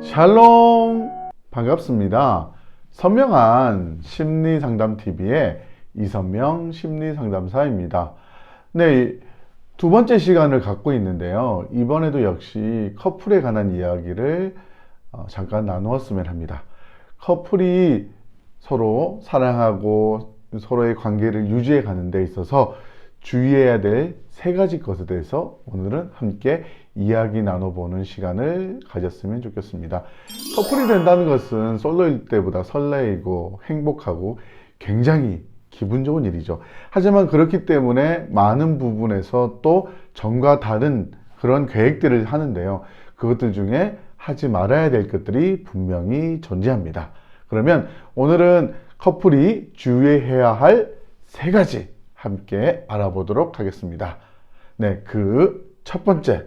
샬롬, 반갑습니다. 선명한 심리상담TV의 이선명 심리상담사입니다. 네, 두 번째 시간을 갖고 있는데요. 이번에도 역시 커플에 관한 이야기를 잠깐 나누었으면 합니다. 커플이 서로 사랑하고 서로의 관계를 유지해 가는 데 있어서 주의해야 될 세 가지 것에 대해서 오늘은 함께 이야기 나눠보는 시간을 가졌으면 좋겠습니다. 커플이 된다는 것은 솔로일 때보다 설레이고 행복하고 굉장히 기분 좋은 일이죠. 하지만 그렇기 때문에 많은 부분에서 또 전과 다른 그런 계획들을 하는데요. 그것들 중에 하지 말아야 될 것들이 분명히 존재합니다. 그러면 오늘은 커플이 주의해야 할 세 가지 함께 알아보도록 하겠습니다. 네, 그 첫 번째,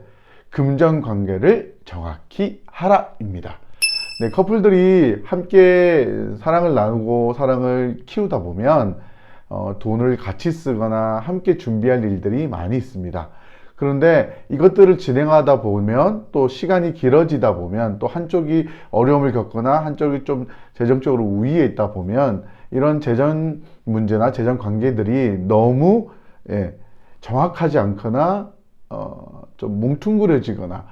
금전 관계를 정확히 하라입니다. 네, 커플들이 함께 사랑을 나누고 사랑을 키우다 보면 돈을 같이 쓰거나 함께 준비할 일들이 많이 있습니다. 그런데 이것들을 진행하다 보면 또 시간이 길어지다 보면 또 한쪽이 어려움을 겪거나 한쪽이 좀 재정적으로 우위에 있다 보면 이런 재정 문제나 재정 관계들이 너무 정확하지 않거나 좀 뭉퉁그려지거나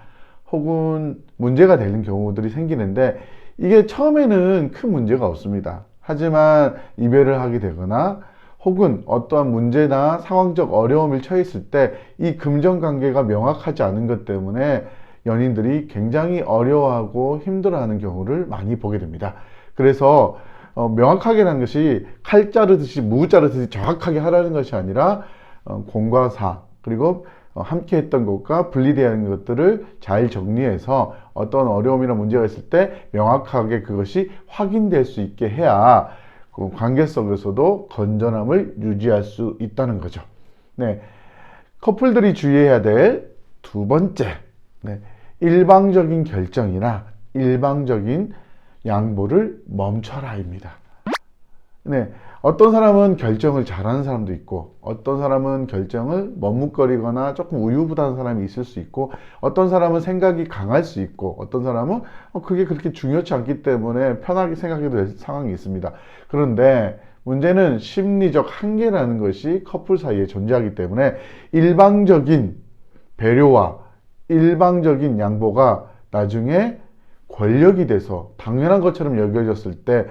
혹은 문제가 되는 경우들이 생기는데 이게 처음에는 큰 문제가 없습니다. 하지만 이별을 하게 되거나 혹은 어떠한 문제나 상황적 어려움을 처했을 때 이 금전관계가 명확하지 않은 것 때문에 연인들이 굉장히 어려워하고 힘들어하는 경우를 많이 보게 됩니다. 그래서 명확하게라는 것이 칼 자르듯이 무 자르듯이 정확하게 하라는 것이 아니라 공과 사 그리고 함께 했던 것과 분리되는 것들을 잘 정리해서 어떤 어려움이나 문제가 있을 때 명확하게 그것이 확인될 수 있게 해야 그 관계 속에서도 건전함을 유지할 수 있다는 거죠. 네, 커플들이 주의해야 될 두 번째, 일방적인 결정이나 일방적인 양보를 멈춰라입니다. 네, 어떤 사람은 결정을 잘하는 사람도 있고 어떤 사람은 결정을 머뭇거리거나 조금 우유부단한 사람이 있을 수 있고 어떤 사람은 생각이 강할 수 있고 어떤 사람은 그게 그렇게 중요치 않기 때문에 편하게 생각해도 될 상황이 있습니다. 그런데 문제는 심리적 한계라는 것이 커플 사이에 존재하기 때문에 일방적인 배려와 일방적인 양보가 나중에 권력이 돼서 당연한 것처럼 여겨졌을 때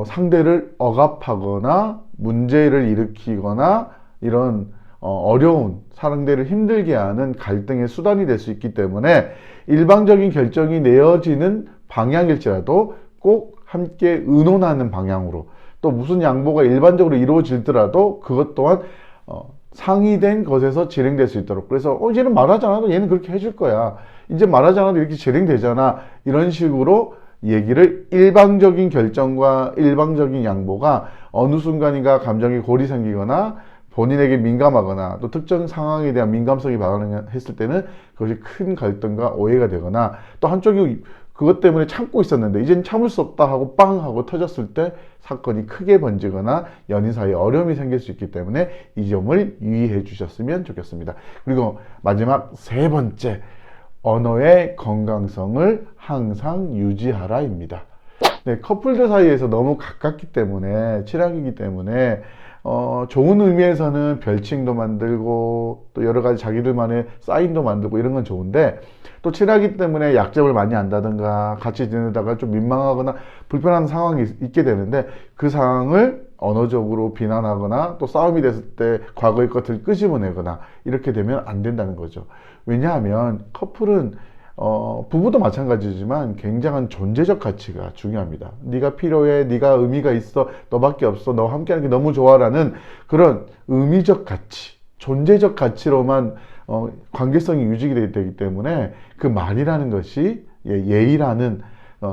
상대를 억압하거나 문제를 일으키거나 이런 어려운 상대를 힘들게 하는 갈등의 수단이 될 수 있기 때문에 일방적인 결정이 내어지는 방향일지라도 꼭 함께 의논하는 방향으로 또 무슨 양보가 일반적으로 이루어질더라도 그것 또한 상의된 것에서 진행될 수 있도록 그래서 이제는 말하지 않아도 얘는 그렇게 해줄 거야 이제 말하지 않아도 이렇게 진행되잖아 이런 식으로 얘기를 일방적인 결정과 일방적인 양보가 어느 순간인가 감정이 골이 생기거나 본인에게 민감하거나 또 특정 상황에 대한 민감성이 발현했을 때는 그것이 큰 갈등과 오해가 되거나 또 한쪽이 그것 때문에 참고 있었는데 이젠 참을 수 없다 하고 빵 하고 터졌을 때 사건이 크게 번지거나 연인 사이에 어려움이 생길 수 있기 때문에 이 점을 유의해 주셨으면 좋겠습니다. 그리고 마지막 세 번째, 언어의 건강성을 항상 유지하라입니다. 네, 커플들 사이에서 너무 가깝기 때문에 친하기 때문에 좋은 의미에서는 별칭도 만들고 또 여러 가지 자기들만의 사인도 만들고 이런 건 좋은데 또 친하기 때문에 약점을 많이 안다든가 같이 지내다가 좀 민망하거나 불편한 상황이 있게 되는데 그 상황을 언어적으로 비난하거나 또 싸움이 됐을 때 과거의 것을 끄집어내거나 이렇게 되면 안 된다는 거죠. 왜냐하면 커플은 부부도 마찬가지지만 굉장한 존재적 가치가 중요합니다. 네가 필요해, 네가 의미가 있어, 너밖에 없어, 너와 함께하는 게 너무 좋아라는 그런 의미적 가치, 존재적 가치로만 관계성이 유지되기 때문에 그 말이라는 것이 예의라는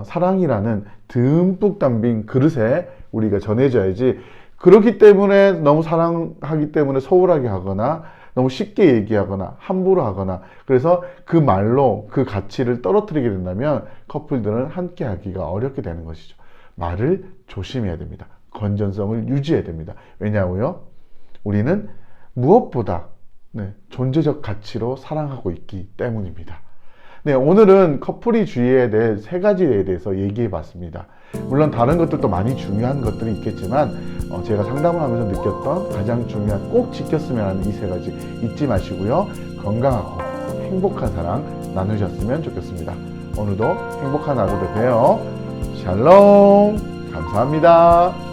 사랑이라는 듬뿍 담긴 그릇에 우리가 전해져야지 그렇기 때문에 너무 사랑하기 때문에 소홀하게 하거나 너무 쉽게 얘기하거나 함부로 하거나 그래서 그 말로 그 가치를 떨어뜨리게 된다면 커플들은 함께 하기가 어렵게 되는 것이죠. 말을 조심해야 됩니다. 건전성을 유지해야 됩니다. 왜냐하고요, 우리는 무엇보다 존재적 가치로 사랑하고 있기 때문입니다. 네, 오늘은 커플이 주의해야 될 세 가지에 대해서 얘기해 봤습니다. 물론 다른 것들도 많이 중요한 것들이 있겠지만 제가 상담을 하면서 느꼈던 가장 중요한 꼭 지켰으면 하는 이 세 가지 잊지 마시고요. 건강하고 행복한 사랑 나누셨으면 좋겠습니다. 오늘도 행복한 하루 되세요. 샬롬. 감사합니다.